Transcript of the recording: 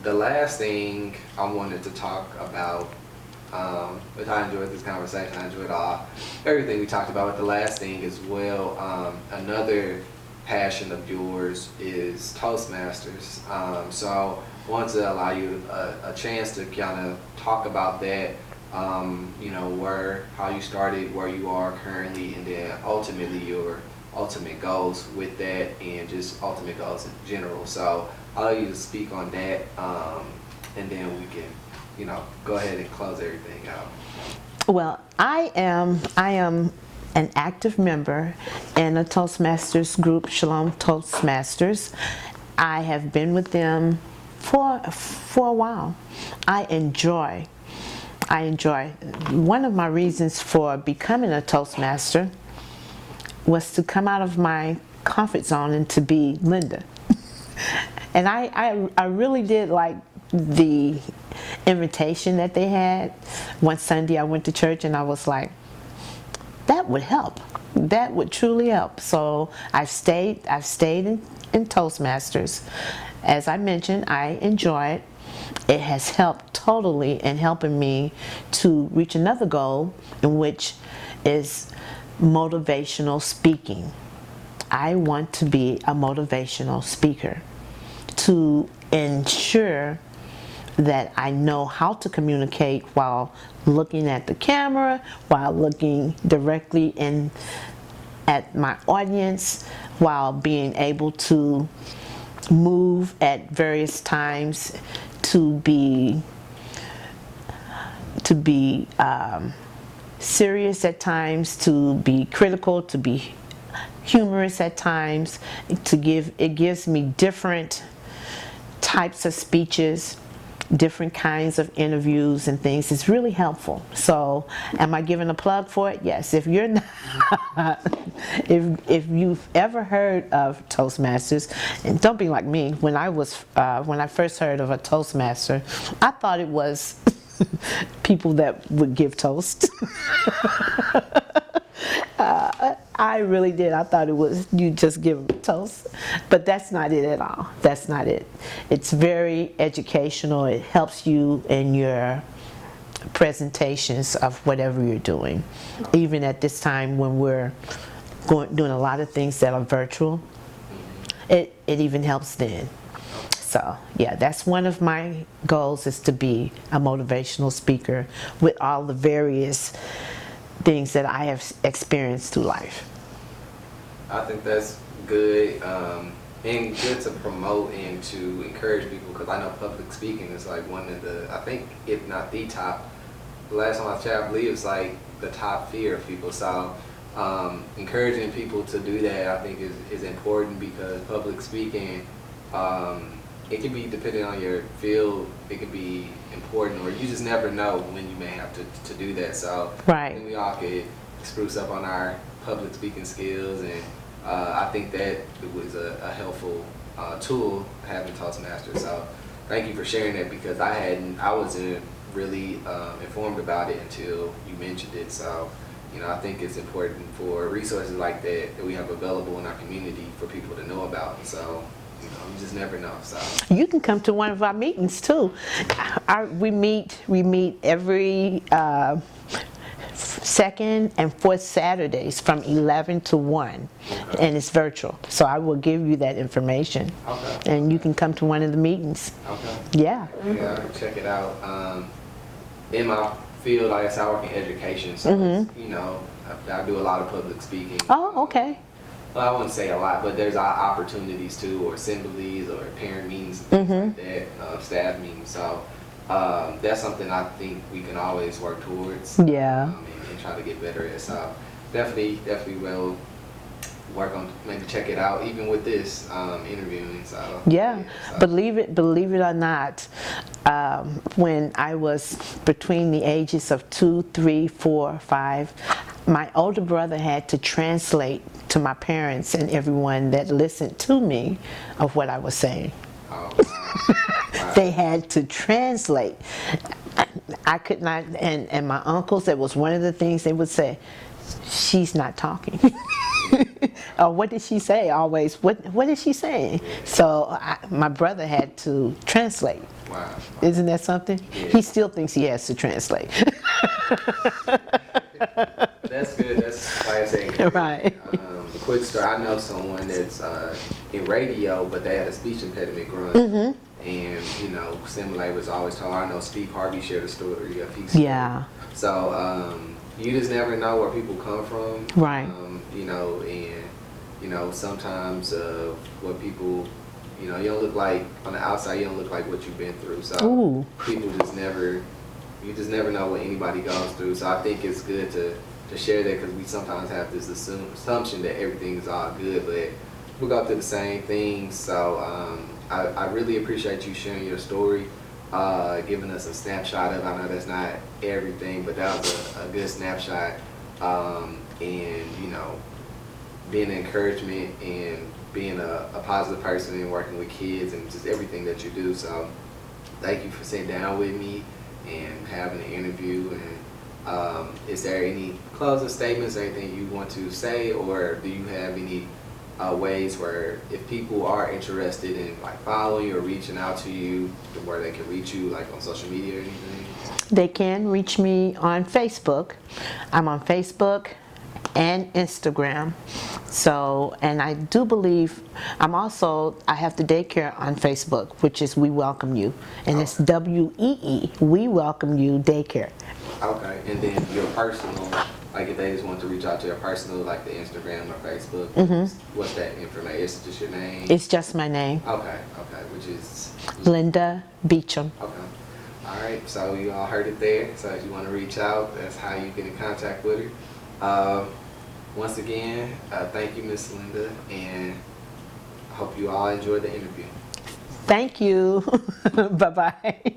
the last thing I wanted to talk about, which I enjoyed this conversation, I enjoyed everything we talked about, but the last thing as well, another passion of yours is Toastmasters. So I wanted to allow you a chance to kind of talk about that, how you started, where you are currently, and then ultimately your ultimate goals with that, and just ultimate goals in general. So I'll allow you to speak on that, and then we can, go ahead and close everything out. Well, I am an active member in a Toastmasters group, Shalom Toastmasters. I have been with them for a while. I enjoy. One of my reasons for becoming a Toastmaster was to come out of my comfort zone and to be Linda. And I really did like the invitation that they had. One Sunday I went to church and I was like, that would help. That would truly help. So I've stayed in Toastmasters. As I mentioned, I enjoy it. It has helped totally in helping me to reach another goal, in which is motivational speaking. I want to be a motivational speaker to ensure that I know how to communicate while looking at the camera, while looking directly at my audience, while being able to move at various times, to be serious at times, to be critical, to be humorous at times. It gives me different types of speeches, different kinds of interviews and things. It's really helpful. So am I giving a plug for it? Yes. If you're not, if you've ever heard of Toastmasters, and don't be like me, when I first heard of a Toastmaster, I thought it was people that would give toast. I really did. I thought it was you just give them toast, but that's not it at all. That's not it. It's very educational. It helps you in your presentations of whatever you're doing. Even at this time when we're doing a lot of things that are virtual, it even helps then. So yeah, that's one of my goals, is to be a motivational speaker with all the various things that I have experienced through life. I think that's good, and good to promote and to encourage people, because I know public speaking is like one of the, I think if not the top, the last time I checked, I believe it's like the top fear of people. So encouraging people to do that, I think is important, because public speaking, it can be, depending on your field, it can be important, or you just never know when you may have to do that. So right. I think we all could spruce up on our public speaking skills, and I think that it was a helpful tool, having Toastmasters. So thank you for sharing that, because I wasn't really informed about it until you mentioned it. So I think it's important for resources like that we have available in our community for people to know about. So you just never know. So you can come to one of our meetings too. We meet every second and fourth Saturdays from 11 to 1, okay. And it's virtual. So I will give you that information, okay. And you can come to one of the meetings. Okay. Yeah. Yeah, I can check it out. In my field, I guess I work in education, so it's, I do a lot of public speaking. Oh, okay. Well, I wouldn't say a lot, but there's opportunities too, or assemblies, or parent meetings, and things like that, staff meetings. So that's something I think we can always work towards. Yeah. And try to get better at. So definitely will work on, maybe check it out, even with this interviewing. So yeah. So. Believe it or not, when I was between the ages of 2, 3, 4, 5, my older brother had to translate to my parents and everyone that listened to me of what I was saying. Oh, wow. They had to translate. I could not, and my uncles, that was one of the things they would say, she's not talking. what did she say always? What is she saying? So my brother had to translate. Wow. Isn't that something? Yeah. He still thinks he has to translate. That's good. That's like I say. Right. A quick story. I know someone that's in radio, but they had a speech impediment growing up. And, you know, similar was always told. I know Steve Harvey shared a story of his. Yeah. So you just never know where people come from. Right. You know, and, you know, sometimes what people, you know, you don't look like, on the outside, you don't look like what you've been through. So Ooh. people just never, you just never know what anybody goes through. So I think it's good to share that, because we sometimes have this assumption that everything is all good, but we go through the same things. So I really appreciate you sharing your story, giving us a snapshot of, I know that's not everything, but that was a good snapshot. And, you know, being an encouragement and being a positive person and working with kids and just everything that you do. So thank you for sitting down with me and having an interview. And is there any closing statements, anything you want to say, or do you have any ways where if people are interested in like following or reaching out to you, where they can reach you, like on social media or anything? They can reach me on Facebook. I'm on Facebook and Instagram. So, and I do believe I have the daycare on Facebook, which is We Welcome You, and it's WEE, We Welcome You Daycare. Okay, and then your personal, like if they just want to reach out to your personal, like the Instagram or Facebook, what's that information? Is it just your name? It's just my name. Okay, which is? Linda Beecham. Okay. All right, so you all heard it there. So if you want to reach out, that's how you get in contact with her. Once again, thank you, Miss Linda, and I hope you all enjoyed the interview. Thank you. Bye-bye.